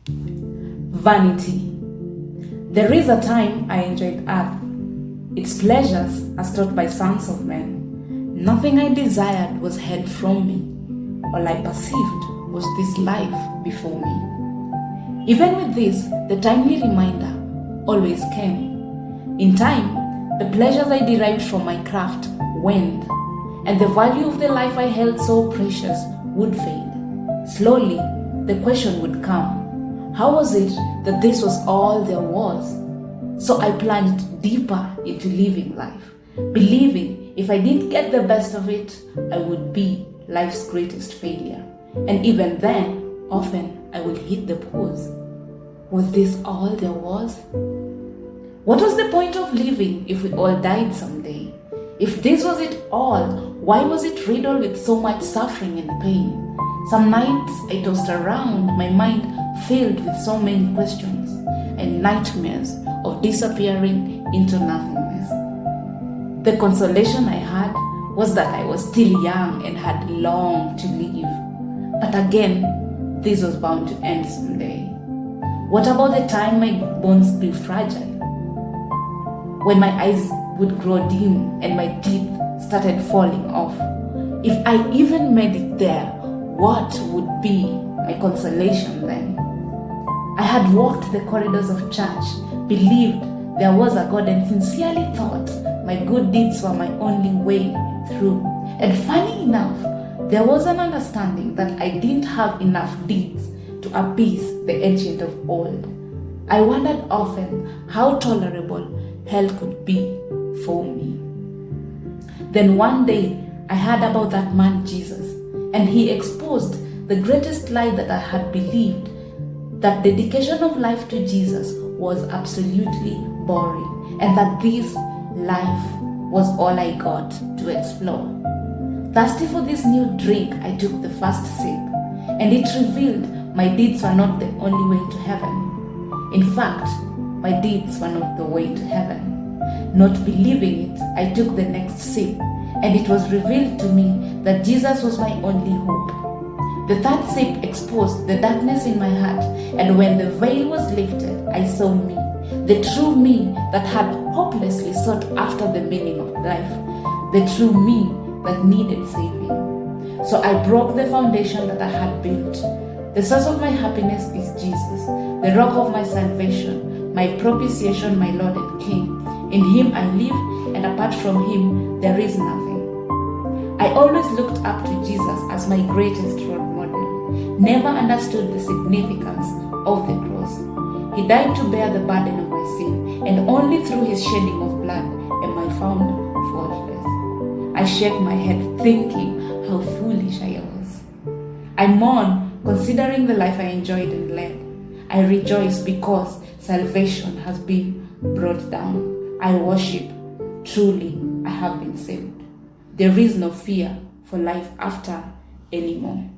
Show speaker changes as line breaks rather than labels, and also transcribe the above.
Vanity. There is a time I enjoyed earth, its pleasures as taught by sons of men. Nothing I desired was held from me. All I perceived was this life before me. Even with this, the timely reminder always came. In time, the pleasures I derived from my craft waned, and the value of the life I held so precious would fade. Slowly, the question would come, how was it that this was all there was? So I plunged deeper into living life, believing if I didn't get the best of it, I would be life's greatest failure. And even then, often I would hit the pause. Was this all there was? What was the point of living if we all died someday? If this was it all, why was it riddled with so much suffering and pain? Some nights I tossed around, my mind filled with so many questions and nightmares of disappearing into nothingness. The consolation I had was that I was still young and had long to live. But again, this was bound to end someday. What about the time my bones grew fragile? When my eyes would grow dim and my teeth started falling off? If I even made it there, what would be my consolation then? I had walked the corridors of church, believed there was a God, and sincerely thought my good deeds were my only way through. And funny enough, there was an understanding that I didn't have enough deeds to appease the ancient of old. I wondered often how tolerable hell could be for me. Then one day, I heard about that man Jesus, and he exposed the greatest lie that I had believed, that dedication of life to Jesus was absolutely boring, and that this life was all I got to explore. Thirsty for this new drink, I took the first sip, and it revealed my deeds were not the only way to heaven. In fact, my deeds were not the way to heaven. Not believing it, I took the next sip, and it was revealed to me that Jesus was my only hope. The third sip exposed the darkness in my heart, and when the veil was lifted, I saw me, the true me that had hopelessly sought after the meaning of life, the true me that needed saving. So I broke the foundation that I had built. The source of my happiness is Jesus, the rock of my salvation, my propitiation, my Lord and King. In Him I live, and apart from Him there is nothing. I always looked up to Jesus as my greatest role model, never understood the significance of the cross. He died to bear the burden of my sin, and only through His shedding of blood am I found faultless. I shake my head thinking how foolish I was. I mourn considering the life I enjoyed and led. I rejoice because salvation has been brought down. I worship, truly I have been saved. There is no fear for life after anymore.